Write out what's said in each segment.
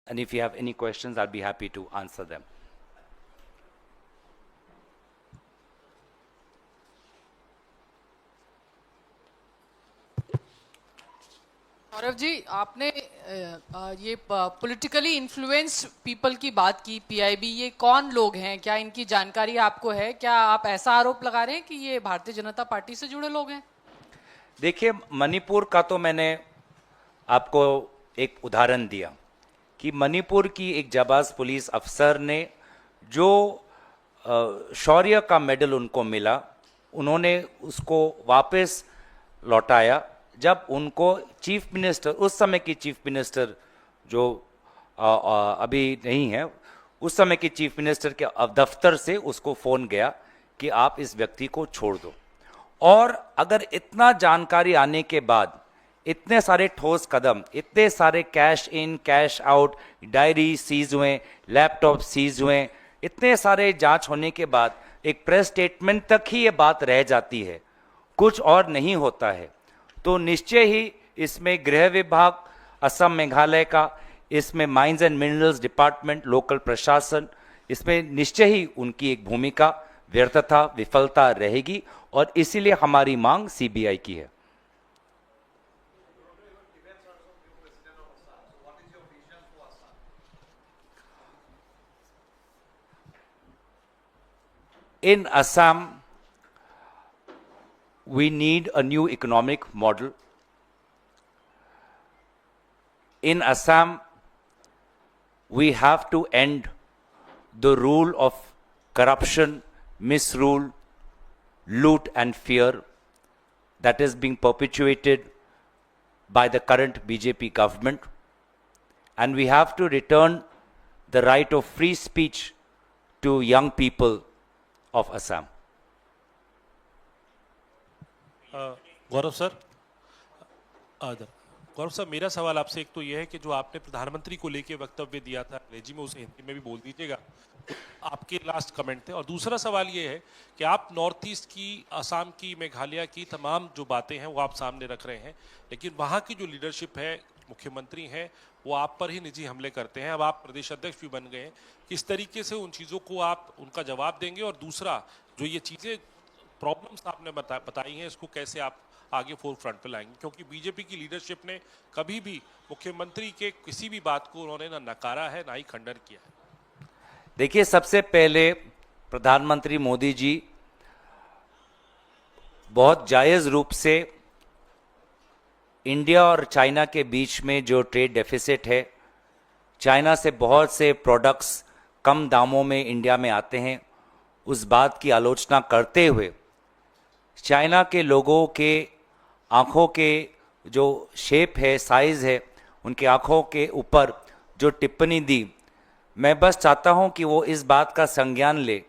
And if you have any questions, I'll be happy to answer them. Saurabh ji, आपने ये politically influenced people की बात की, पीआईबी, ये कौन लोग हैं? क्या इनकी जानकारी आपको है? क्या आप ऐसा आरोप लगा रहे हैं कि ये भारतीय जनता पार्टी से जुड़े लोग हैं? देखिए, मणिपुर का तो मैंने आपको एक उदाहरण दिया कि मणिपुर की एक जाबाज पुलिस अफसर ने जो शौर्य का मेडल उनको मिला, उन्होंने उसको वापस लौटाया जब उनको चीफ मिनिस्टर, उस समय की चीफ मिनिस्टर जो अभी नहीं है, उस समय की चीफ मिनिस्टर के दफ्तर से उसको फ़ोन गया कि आप इस व्यक्ति को छोड़ दो। और अगर इतना जानकारी आने के बाद इतने सारे ठोस कदम, इतने सारे cash in cash out, diary seize हुए, लैपटॉप सीज हुए, इतने सारे जांच होने के बाद एक प्रेस स्टेटमेंट तक ही ये बात रह जाती है, कुछ और नहीं होता है, तो निश्चय ही इसमें गृह विभाग असम मेघालय का, इसमें mines and minerals department, local प्रशासन, इसमें निश्चय ही उनकी एक भूमिका, व्यर्थता, विफलता रहेगी और इसीलिए हमारी मांग सीबीआई की है। In Assam, we need a new economic model. In Assam, we have to end the rule of corruption, misrule, loot and fear that is being perpetuated by the current BJP government. And we have to return the right of free speech to young people of Assam. Gaurav sir, Gaurav sir, मेरा सवाल आपसे एक तो यह है कि जो आपने प्रधानमंत्री को लेके वक्तव्य दिया था अंग्रेजी में, उसे हिंदी में भी बोल दीजिएगा, आपके लास्ट कमेंट थे। और दूसरा सवाल ये है कि आप नॉर्थ ईस्ट की, असम की, मेघालय की तमाम जो बातें हैं वो आप सामने रख रहे हैं, लेकिन वहाँ की जो लीडरशिप है, मुख्यमंत्री हैं, वो आप पर ही निजी हमले करते हैं। अब आप प्रदेश अध्यक्ष भी बन गए हैं, किस तरीके से उन चीज़ों को आप उनका जवाब देंगे? और दूसरा, जो ये चीज़ें प्रॉब्लम्स आपने बताई हैं, इसको कैसे आप आगे फोर फ्रंट पे लाएंगे? क्योंकि बीजेपी की लीडरशिप ने कभी भी मुख्यमंत्री के किसी भी बात को उन्होंने ना नकारा है, ना ही खंडन किया है। देखिए, सबसे पहले प्रधानमंत्री मोदी जी बहुत जायज़ रूप से इंडिया और चाइना के बीच में जो ट्रेड डेफिसिट है, चाइना से बहुत से प्रोडक्ट्स कम दामों में इंडिया में आते हैं, उस बात की आलोचना करते हुए चाइना के लोगों के आँखों के जो शेप है, साइज़ है, उनकी आँखों के ऊपर जो टिप्पणी दी, मैं बस चाहता हूं कि वो इस बात का संज्ञान ले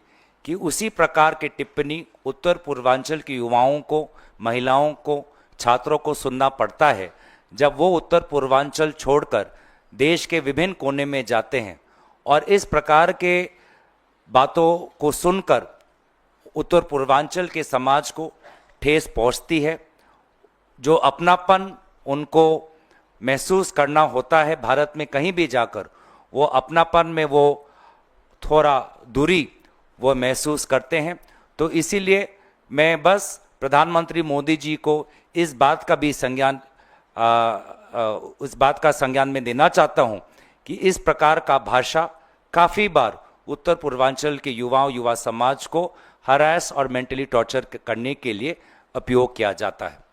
कि उसी प्रकार की टिप्पणी उत्तर पूर्वांचल के युवाओं को, महिलाओं को, छात्रों को सुनना पड़ता है जब वो उत्तर पूर्वांचल छोड़कर देश के विभिन्न कोने में जाते हैं। और इस प्रकार के बातों को सुनकर उत्तर पूर्वांचल के समाज को ठेस पहुंचती है। जो अपनापन उनको महसूस करना होता है भारत में कहीं भी जाकर, वो अपनापन में वो थोड़ा दूरी वो महसूस करते हैं। तो इसीलिए मैं बस प्रधानमंत्री मोदी जी को इस बात का भी संज्ञान उस बात का संज्ञान में देना चाहता हूं कि इस प्रकार का भाषा काफ़ी बार उत्तर पूर्वांचल के युवाओं, युवा समाज को हरास और मेंटली टॉर्चर करने के लिए उपयोग किया जाता है।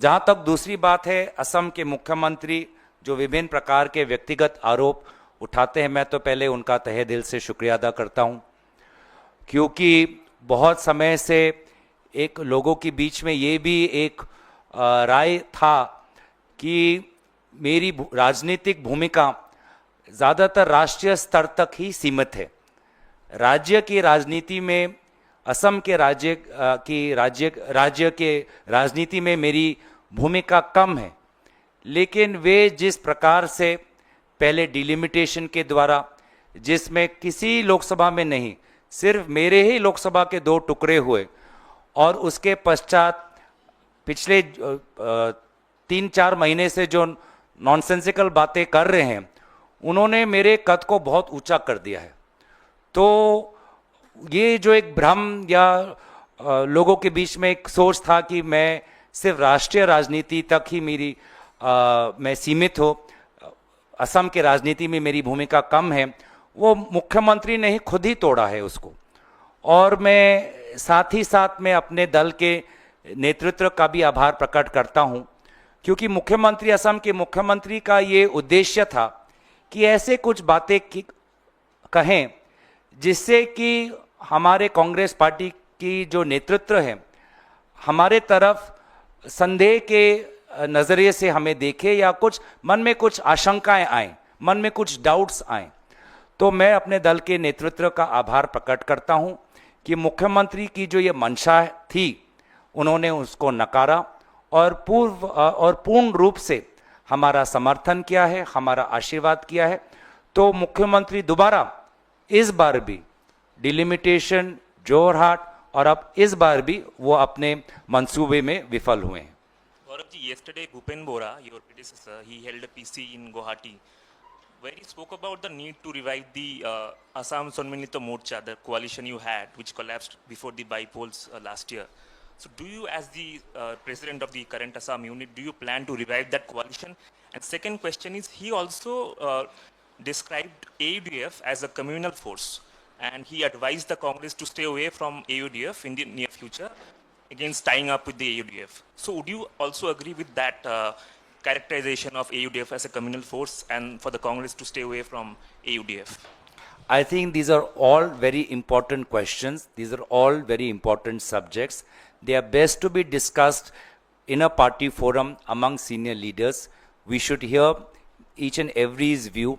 जहाँ तक दूसरी बात है, असम के मुख्यमंत्री जो विभिन्न प्रकार के व्यक्तिगत आरोप उठाते हैं, मैं तो पहले उनका तहे दिल से शुक्रिया अदा करता हूँ, क्योंकि बहुत समय से एक लोगों के बीच में ये भी एक राय था कि मेरी राजनीतिक भूमिका ज़्यादातर राष्ट्रीय स्तर तक ही सीमित है। राज्य की राजनीति में, असम के राज्य के राजनीति में मेरी भूमिका कम है, लेकिन वे जिस प्रकार से पहले डिलिमिटेशन के द्वारा, जिसमें किसी लोकसभा में नहीं, सिर्फ मेरे ही लोकसभा के 2 टुकड़े हुए, और उसके पश्चात पिछले 3-4 महीने से जो नॉनसेंसिकल बातें कर रहे हैं, उन्होंने मेरे कद को बहुत ऊंचा कर दिया है। तो ये जो एक भ्रम या लोगों के बीच में एक सोच था कि मैं सिर्फ राष्ट्रीय राजनीति तक ही मैं सीमित हो, असम के राजनीति में मेरी भूमिका कम है, वो मुख्यमंत्री ने ही खुद ही तोड़ा है उसको। और मैं साथ ही साथ में अपने दल के नेतृत्व का भी आभार प्रकट करता हूँ, क्योंकि मुख्यमंत्री, असम के मुख्यमंत्री का ये उद्देश्य था कि ऐसे कुछ बातें कहें जिससे कि हमारे कांग्रेस पार्टी की जो नेतृत्व है हमारे तरफ संदेह के नज़रिए से हमें देखे, या कुछ मन में कुछ आशंकाएं आए, मन में कुछ डाउट्स आए। तो मैं अपने दल के नेतृत्व का आभार प्रकट करता हूं कि मुख्यमंत्री की जो ये मंशा थी उन्होंने उसको नकारा और पूर्ण रूप से हमारा समर्थन किया है, हमारा आशीर्वाद किया है। तो मुख्यमंत्री दोबारा इस बार भी डिलिमिटेशन, जोरहाट और अब इस बार भी वो अपने मंसूबे में विफल हुए हैं। Gaurav ji, yesterday Bhupen Bora, your predecessor, he held a PC in Guwahati, where he spoke about the need to revive the Assam Sonminito Morcha, the coalition you had, which collapsed before the bypolls last year. So, do you, as the president of the current Assam unit, do you plan to revive that coalition? And second question is, he also described AUDF as a communal force, and he advised the Congress to stay away from AUDF in the near future against tying up with the AUDF. So would you also agree with that characterization of AUDF as a communal force and for the Congress to stay away from AUDF? I think these are all very important questions. These are all very important subjects. They are best to be discussed in a party forum among senior leaders. We should hear each and every's view.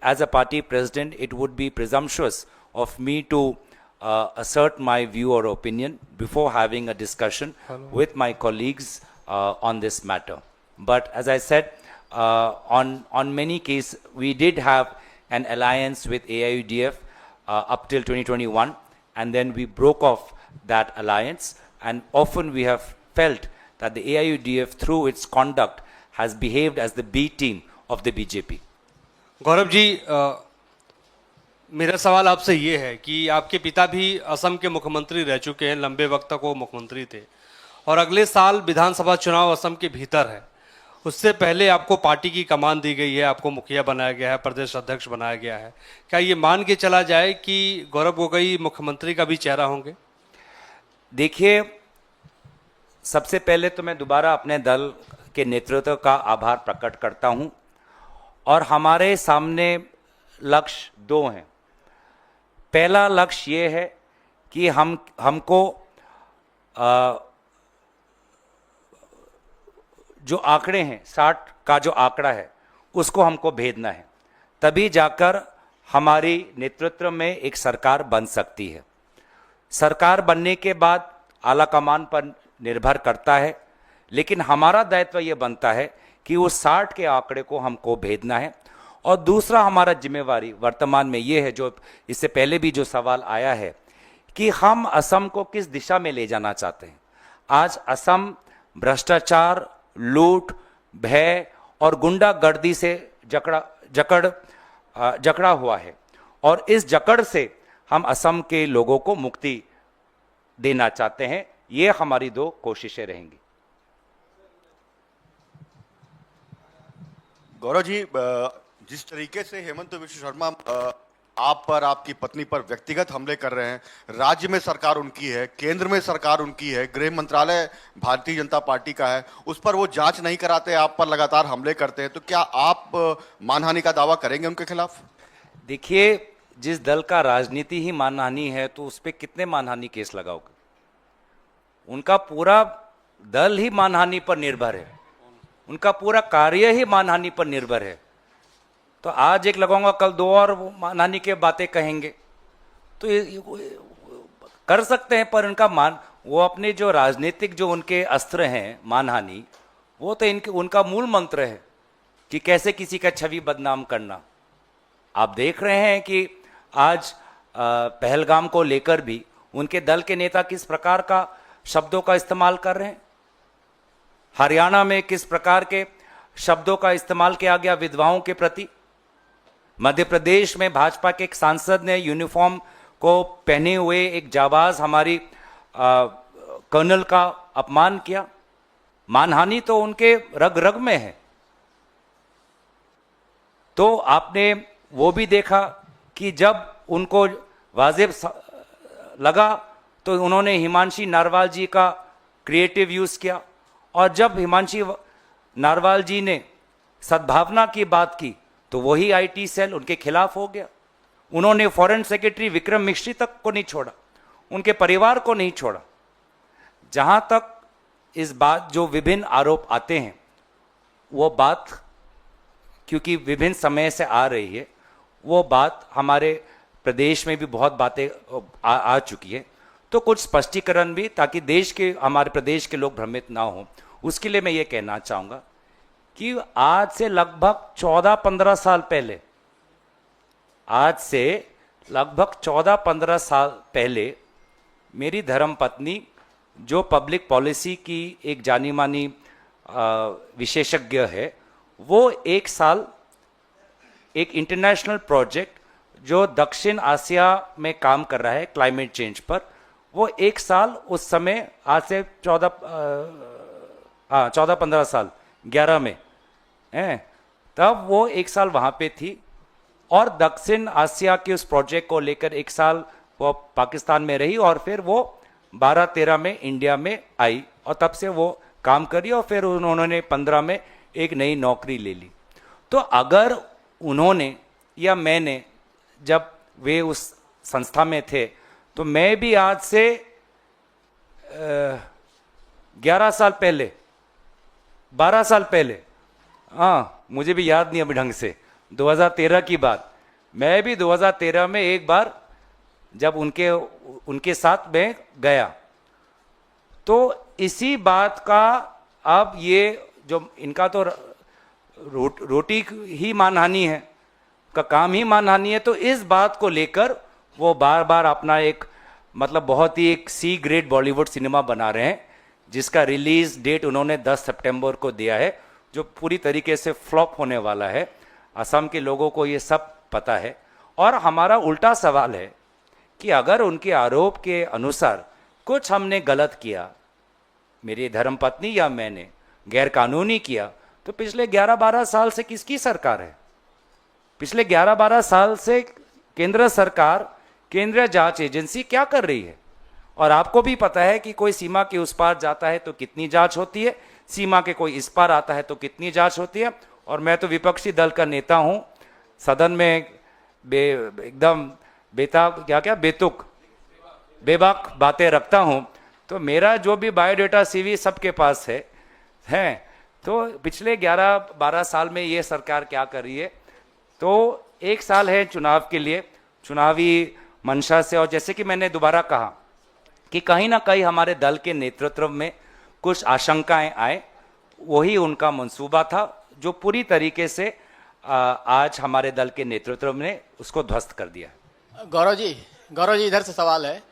As a party president, it would be presumptuous of me to assert my view or opinion before having a discussion with my colleagues on this matter. But as I said, on many cases, we did have an alliance with AIUDF up till 2021, and then we broke off that alliance, and often we have felt that the AIUDF, through its conduct, has behaved as the B team of the BJP. Gaurav ji, मेरा सवाल आपसे ये है कि आपके पिता भी असम के मुख्यमंत्री रह चुके हैं, लंबे वक्त तक वो मुख्यमंत्री थे, और अगले साल विधानसभा चुनाव असम के भीतर है। उससे पहले आपको पार्टी की कमान दी गई है, आपको मुखिया बनाया गया है, प्रदेश अध्यक्ष बनाया गया है। क्या ये मान के चला जाए कि गौरव गोगोई मुख्यमंत्री का भी चेहरा होंगे? देखिए, सबसे पहले तो मैं दोबारा अपने दल के नेतृत्व का आभार प्रकट करता हूं, और हमारे सामने लक्ष्य दो हैं। पहला लक्ष्य ये है कि हमको जो आंकड़े हैं, 60 का जो आंकड़ा है, उसको हमको भेदना है, तभी जाकर हमारी नेतृत्व में एक सरकार बन सकती है। सरकार बनने के बाद आला कमान पर निर्भर करता है, लेकिन हमारा दायित्व ये बनता है कि उस 60 के आंकड़े को हमको भेदना है। और दूसरा हमारा जिम्मेवारी वर्तमान में ये है, जो इससे पहले भी जो सवाल आया है, कि हम असम को किस दिशा में ले जाना चाहते हैं। आज असम भ्रष्टाचार, लूट, भय और गुंडागर्दी से जकड़ा हुआ है, और इस जकड़ से हम असम के लोगों को मुक्ति देना चाहते हैं। ये हमारी दो कोशिशें रहेंगी। गौरव जी, जिस तरीके से हेमंत विश्व शर्मा आप पर, आपकी पत्नी पर व्यक्तिगत हमले कर रहे हैं, राज्य में सरकार उनकी है, केंद्र में सरकार उनकी है, गृह मंत्रालय भारतीय जनता पार्टी का है, उस पर वो जांच नहीं कराते, आप पर लगातार हमले करते हैं, तो क्या आप मानहानि का दावा करेंगे उनके खिलाफ? देखिए, जिस दल का राजनीति ही मानहानि है, तो उस पर कितने मानहानि केस लगाओगे? उनका पूरा दल ही मानहानि पर निर्भर है, उनका पूरा कार्य ही मानहानि पर निर्भर है। तो आज एक लगाऊंगा, कल दो और मानहानि के बातें कहेंगे, तो ये कर सकते हैं, पर उनका वो अपने जो राजनीतिक जो उनके अस्त्र हैं मानहानि, वो तो उनका मूल मंत्र है कि कैसे किसी का छवि बदनाम करना। आप देख रहे हैं कि आज पहलगाम को लेकर भी उनके दल के नेता किस प्रकार का शब्दों का इस्तेमाल कर रहे हैं। हरियाणा में किस प्रकार के शब्दों का इस्तेमाल किया गया विधवाओं के प्रति। मध्य प्रदेश में भाजपा के एक सांसद ने यूनिफॉर्म को पहने हुए एक जाबाज हमारी कर्नल का अपमान किया। मानहानि तो उनके रग रग में है। तो आपने वो भी देखा कि जब उनको वाजिब लगा तो उन्होंने हिमांशी नारवाल जी का क्रिएटिव यूज किया, और जब हिमांशी नारवाल जी ने सद्भावना की बात की तो वही आईटी सेल उनके खिलाफ हो गया। उन्होंने फॉरेन सेक्रेटरी विक्रम मिश्री तक को नहीं छोड़ा, उनके परिवार को नहीं छोड़ा। जहां तक इस बात जो विभिन्न आरोप आते हैं, वो बात क्योंकि विभिन्न समय से आ रही है, वो बात हमारे प्रदेश में भी बहुत बातें आ चुकी है। तो कुछ स्पष्टीकरण भी, ताकि देश के हमारे प्रदेश के लोग भ्रमित ना हो, उसके लिए मैं ये कहना चाहूँगा कि आज से लगभग 14-15 साल पहले, आज से लगभग 14-15 साल पहले मेरी धर्मपत्नी, जो पब्लिक पॉलिसी की एक जानी मानी विशेषज्ञ है, वो एक साल एक इंटरनेशनल प्रोजेक्ट जो दक्षिण आसिया में काम कर रहा है क्लाइमेट चेंज पर, वो एक साल उस समय, आज से 14-15 साल 11 में हैं, तब वो एक साल वहाँ पे थी, और दक्षिण आसिया के उस प्रोजेक्ट को लेकर एक साल वो पाकिस्तान में रही, और फिर वो 12-13 में इंडिया में आई, और तब से वो काम करी, और फिर उन्होंने 15 में एक नई नौकरी ले ली। तो अगर उन्होंने या मैंने, जब वे उस संस्था में थे, तो मैं भी आज से 11 साल पहले, 12 साल पहले, हाँ मुझे भी याद नहीं अभी ढंग से, 2013 की बात, मैं भी 2013 में एक बार जब उनके साथ में गया, तो इसी बात का, अब ये जो इनका तो रोटी ही मानहानि है, का काम ही मानहानि है, तो इस बात को लेकर वो बार बार अपना एक मतलब बहुत ही एक सी ग्रेड बॉलीवुड सिनेमा बना रहे हैं, जिसका रिलीज डेट उन्होंने 10 सितंबर को दिया है, जो पूरी तरीके से फ्लॉप होने वाला है। असम के लोगों को ये सब पता है। और हमारा उल्टा सवाल है कि अगर उनके आरोप के अनुसार कुछ हमने गलत किया, मेरी धर्मपत्नी या मैंने गैरकानूनी किया, तो पिछले 11-12 साल से किसकी सरकार है? पिछले 11-12 साल से केंद्र सरकार, केंद्रीय जांच एजेंसी क्या कर रही है? और आपको भी पता है कि कोई सीमा के उस पार जाता है तो कितनी जांच होती है, सीमा के कोई इस पार आता है तो कितनी जांच होती है। और मैं तो विपक्षी दल का नेता हूं, सदन में एकदम बेतुक बेबाक बातें रखता हूं, तो मेरा जो भी बायोडेटा सीवी सबके पास है। तो पिछले 11-12 साल में ये सरकार क्या कर रही है? तो एक साल है चुनाव के लिए, चुनावी मंशा से, और जैसे कि मैंने दोबारा कहा कि कहीं ना कहीं हमारे दल के नेतृत्व में कुछ आशंकाएं आए, वही उनका मंसूबा था, जो पूरी तरीके से आज हमारे दल के नेतृत्व ने उसको ध्वस्त कर दिया। गौरव जी इधर से सवाल है।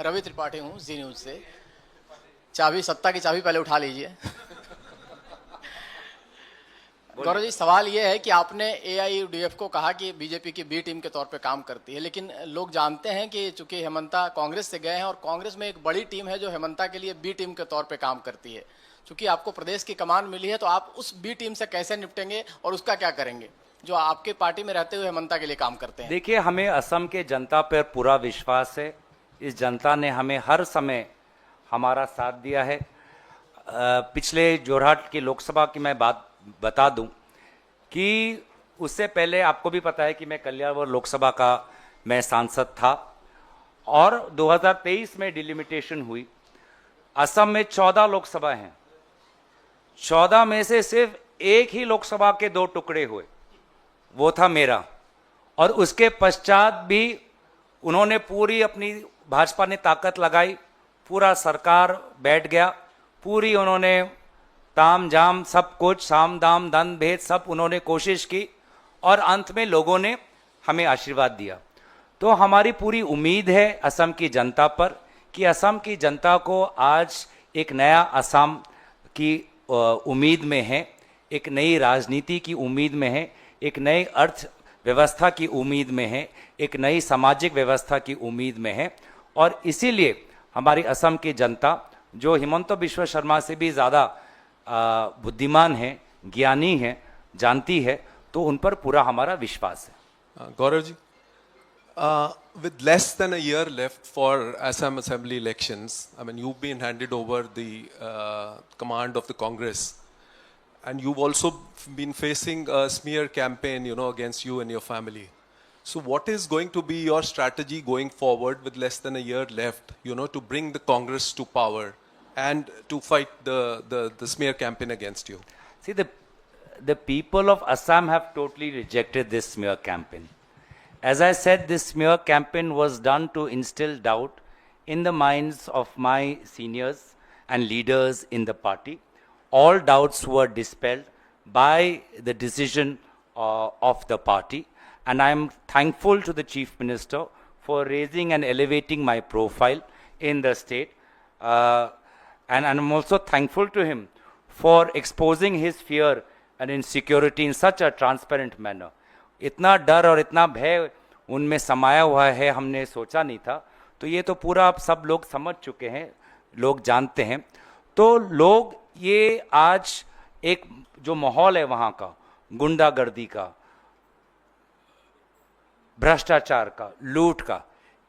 रवि त्रिपाठी हूँ, जी न्यूज से। सत्ता की चाबी पहले उठा लीजिए। गौरव जी, सवाल ये है कि आपने AIUDF को कहा कि बीजेपी की बी टीम के तौर पे काम करती है, लेकिन लोग जानते हैं कि चूंकि हेमंता कांग्रेस से गए हैं, और कांग्रेस में एक बड़ी टीम है जो हेमंता के लिए बी टीम के तौर पे काम करती है। चूंकि आपको प्रदेश की कमान मिली है, तो आप उस बी टीम से कैसे निपटेंगे और उसका क्या करेंगे, जो आपके पार्टी में रहते हुए हेमंता के लिए काम करते हैं? देखिए, हमें असम के जनता पर पूरा विश्वास है। इस जनता ने हमें हर समय हमारा साथ दिया है। पिछले जोरहाट की लोकसभा की मैं बात बता दूं कि उससे पहले आपको भी पता है कि मैं कल्याण लोकसभा का मैं सांसद था, और 2023 में डिलिमिटेशन हुई। असम में 14 लोकसभा हैं, 14 में से सिर्फ एक ही लोकसभा के 2 टुकड़े हुए, वो था मेरा। और उसके पश्चात भी उन्होंने पूरी अपनी, भाजपा ने ताकत लगाई, पूरा सरकार बैठ गया, पूरी उन्होंने ताम झाम सब कुछ, साम दाम दंड भेद सब उन्होंने कोशिश की, और अंत में लोगों ने हमें आशीर्वाद दिया। तो हमारी पूरी उम्मीद है असम की जनता पर कि असम की जनता को आज एक नया असम की उम्मीद में है, एक नई राजनीति की उम्मीद में है, एक नई व्यवस्था की उम्मीद में हैं, एक नई सामाजिक व्यवस्था की उम्मीद में हैं, और इसीलिए हमारी असम की जनता, जो हिमंत बिश्व शर्मा से भी ज़्यादा बुद्धिमान है, ज्ञानी है, जानती है, तो उन पर पूरा हमारा विश्वास है। Gaurav ji, with less than a year left for Assam Assembly elections, I mean, you've been handed over the command of the Congress, and you've also been facing a smear campaign, you know, against you and your family. So what is going to be your strategy going forward with less than a year left, you know, to bring the Congress to power and to fight the smear campaign against you? See, the people of Assam have totally rejected this smear campaign. As I said, this smear campaign was done to instill doubt in the minds of my seniors and leaders in the party. All doubts were dispelled by the decision of the party, and I am thankful to the Chief Minister for raising and elevating my profile in the state, and I'm also thankful to him for exposing his fear and insecurity in such a transparent manner. इतना डर और इतना भय उनमें समाया हुआ है, हमने सोचा नहीं था। तो ये तो पूरा आप सब लोग समझ चुके हैं, लोग जानते हैं। तो लोग ये आज एक जो माहौल है वहाँ का, गुंडागर्दी का, भ्रष्टाचार का, लूट का,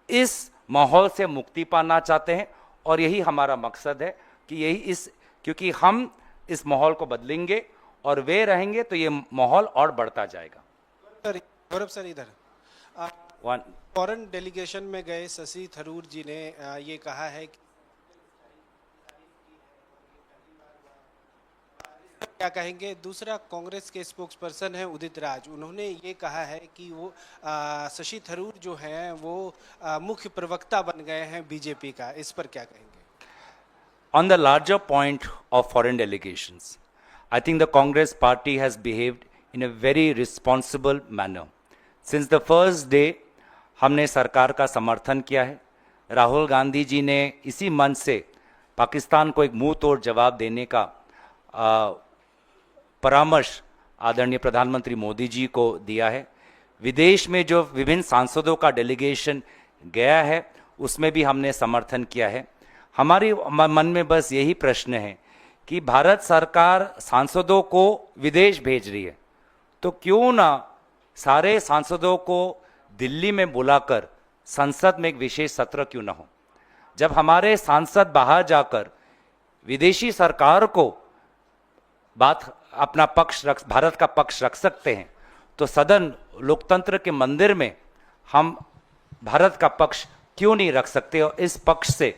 इस माहौल से मुक्ति पाना चाहते हैं, और यही हमारा मकसद है कि यही क्योंकि हम इस माहौल को बदलेंगे और वे रहेंगे तो ये माहौल और बढ़ता जाएगा। गौरव सर, इधर फॉरेन डेलीगेशन में गए शशि थरूर जी ने ये कहा है कि क्या कहेंगे। दूसरा, कांग्रेस के स्पोक्स पर्सन है उदित राज, उन्होंने ये कहा है कि वो शशि थरूर जो हैं वो मुख्य प्रवक्ता बन गए हैं बीजेपी का, इस पर क्या कहेंगे? On the larger point of foreign delegations, I think the Congress party has behaved in a very responsible manner. Since the first day, हमने सरकार का समर्थन किया है। राहुल गांधी जी ने इसी मंच से पाकिस्तान को एक मुंह तोड़ जवाब देने का परामर्श आदरणीय प्रधानमंत्री मोदी जी को दिया है। विदेश में जो विभिन्न सांसदों का डेलीगेशन गया है, उसमें भी हमने समर्थन किया है। हमारी मन में बस यही प्रश्न है कि भारत सरकार सांसदों को विदेश भेज रही है, तो क्यों ना सारे सांसदों को दिल्ली में बुलाकर संसद में एक विशेष सत्र क्यों ना हो। जब हमारे सांसद बाहर जाकर विदेशी सरकार को अपना पक्ष भारत का पक्ष रख सकते हैं, तो सदन लोकतंत्र के मंदिर में हम भारत का पक्ष क्यों नहीं रख सकते। और इस पक्ष से,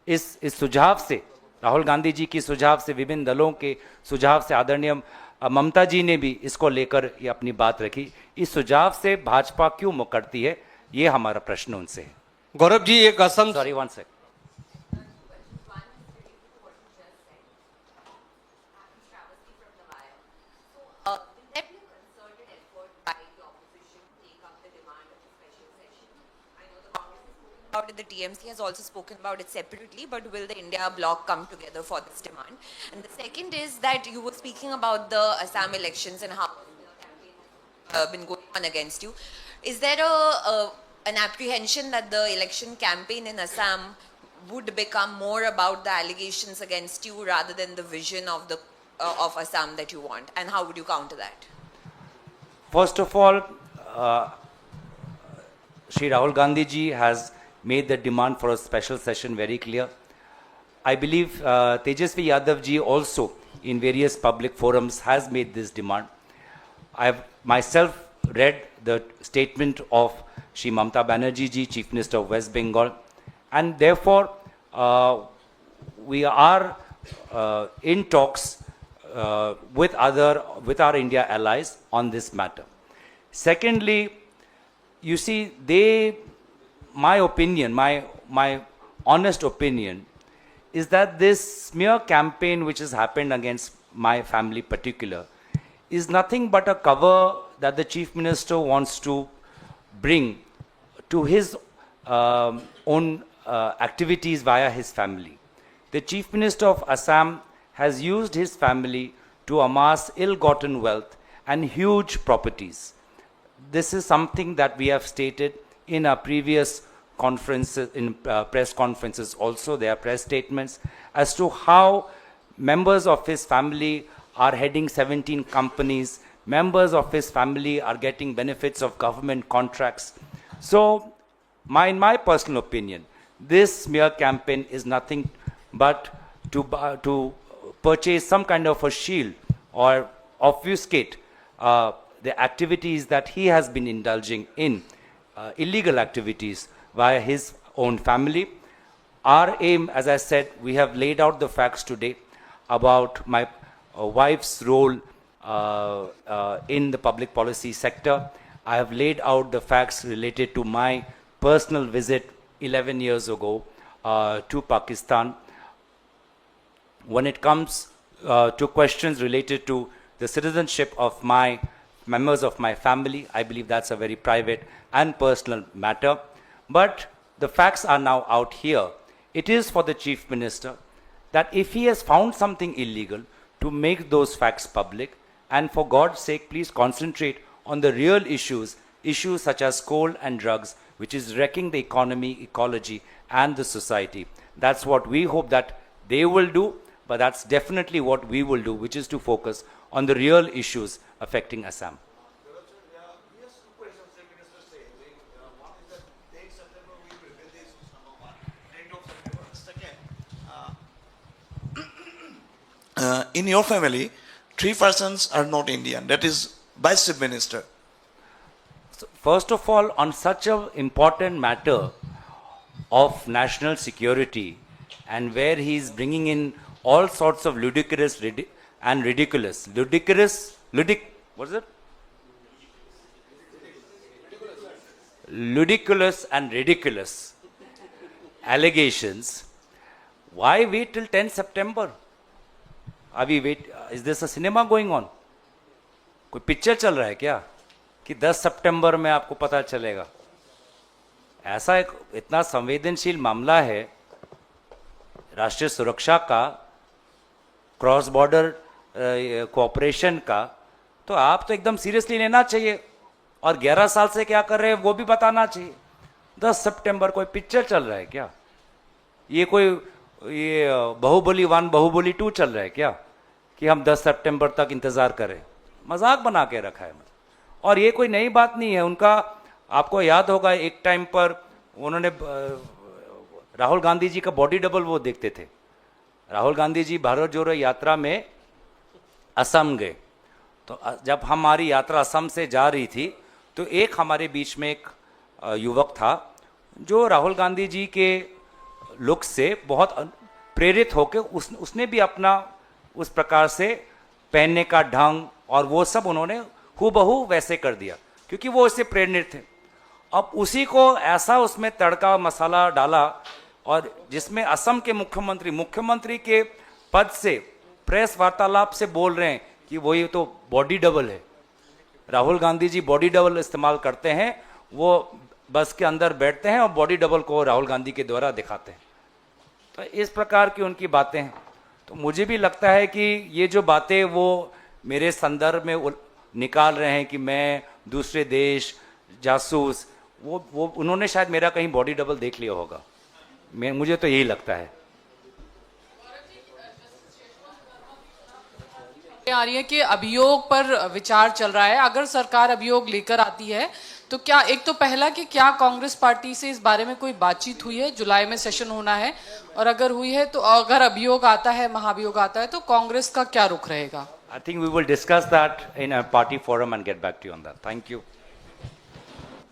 इस सुझाव से, राहुल गांधी जी की सुझाव से, विभिन्न दलों के सुझाव से, आदरणीय ममता जी ने भी इसको लेकर ये अपनी बात रखी। इस सुझाव से भाजपा क्यों मुकरती है, ये हमारा प्रश्न उनसे है। गौरव जी, एक Assam sorry, one second. About it, the TMC has also spoken about it separately, but will the India bloc come together for this demand? And the second is that you were speaking about the Assam elections and how the campaign has been going on against you. Is there an apprehension that the election campaign in Assam would become more about the allegations against you rather than the vision of the of Assam that you want? And how would you counter that? First of all, Shri Rahul Gandhi ji has made the demand for a special session very clear. I believe Tejasvi Yadav ji also in various public forums has made this demand. I have myself read the statement of Shri Mamata Banerjee ji, Chief Minister of West Bengal, and therefore we are in talks with our India allies on this matter. Secondly, you see, my opinion, my honest opinion is that this smear campaign which has happened against my family particular is nothing but a cover that the Chief Minister wants to bring to his own activities via his family. The Chief Minister of Assam has used his family to amass ill-gotten wealth and huge properties. this is something that we have stated in our previous conferences, in press conferences also. There are press statements as to how members of his family are heading 17 companies, members of his family are getting benefits of government contracts. So, in my personal opinion, this smear campaign is nothing but to purchase some kind of a shield or obfuscate the activities that he has been indulging in, illegal activities via his own family. Our aim, as I said, we have laid out the facts today about my wife's role in the public policy sector. I have laid out the facts related to my personal visit 11 years ago to Pakistan. When it comes to questions related to the citizenship of my members of my family, I believe that's a very private and personal matter. But the facts are now out here. It is for the Chief Minister that if he has found something illegal, to make those facts public, and for God's sake, please concentrate on the real issues such as coal and drugs, which is wrecking the economy, ecology, and the society. That's what we hope that they will do, but that's definitely what we will do, which is to focus on the real issues affecting Assam. In your family, 3 persons are not Indian. That is Vice Chief Minister. So first of all, on such an important matter of national security, and where he is bringing in all sorts of ludicrous and ridiculous, ludicrous and ridiculous allegations, why wait till 10 September? अभी wait, is this a cinema going on? कोई picture चल रहा है क्या कि 10 सितंबर में आपको पता चलेगा? ऐसा एक इतना संवेदनशील मामला है राष्ट्रीय सुरक्षा का, क्रॉस बॉर्डर कोऑपरेशन का, तो आप तो एकदम सीरियसली लेना चाहिए, और 11 साल से क्या कर रहे हैं वो भी बताना चाहिए। 10 सितंबर कोई पिक्चर चल रहा है क्या? ये बाहुबली 1 बाहुबली 2 चल रहा है क्या कि हम 10 सितंबर तक इंतजार करें? मजाक बना के रखा है। और ये कोई नई बात नहीं है उनका। आपको याद होगा एक टाइम पर उन्होंने राहुल गांधी जी का बॉडी डबल वो देखते थे। राहुल गांधी जी भारत जोड़ो यात्रा में असम गए, तो जब हमारी यात्रा असम से जा रही थी तो एक हमारे बीच में एक युवक था जो राहुल गांधी जी के लुक से बहुत प्रेरित होकर उसने भी अपना उस प्रकार से पहनने का ढंग और वो सब उन्होंने हूबहू वैसे कर दिया, क्योंकि वो उससे प्रेरित थे। अब उसी को ऐसा उसमें तड़का मसाला डाला, और जिसमें असम के मुख्यमंत्री के पद से प्रेस वार्तालाप से बोल रहे हैं कि वो ये तो बॉडी डबल है। राहुल गांधी जी बॉडी डबल इस्तेमाल करते हैं, वो बस के अंदर बैठते हैं और बॉडी डबल को राहुल गांधी के द्वारा दिखाते हैं। तो इस प्रकार की उनकी बातें हैं। तो मुझे भी लगता है कि ये जो बातें वो मेरे संदर्भ में निकाल रहे हैं कि मैं दूसरे देश जासूस, वो उन्होंने शायद मेरा कहीं बॉडी डबल देख लिया होगा। मुझे तो यही लगता है। आ रही है कि अभियोग पर विचार चल रहा है। अगर सरकार अभियोग लेकर आती है तो क्या, एक तो पहला कि क्या कांग्रेस पार्टी से इस बारे में कोई बातचीत हुई है? जुलाई में सेशन होना है, और अगर हुई है तो अगर अभियोग आता है, महाभियोग आता है, तो कांग्रेस का क्या रुख रहेगा? I think we will discuss that in a party forum and get back to you on that. Thank you.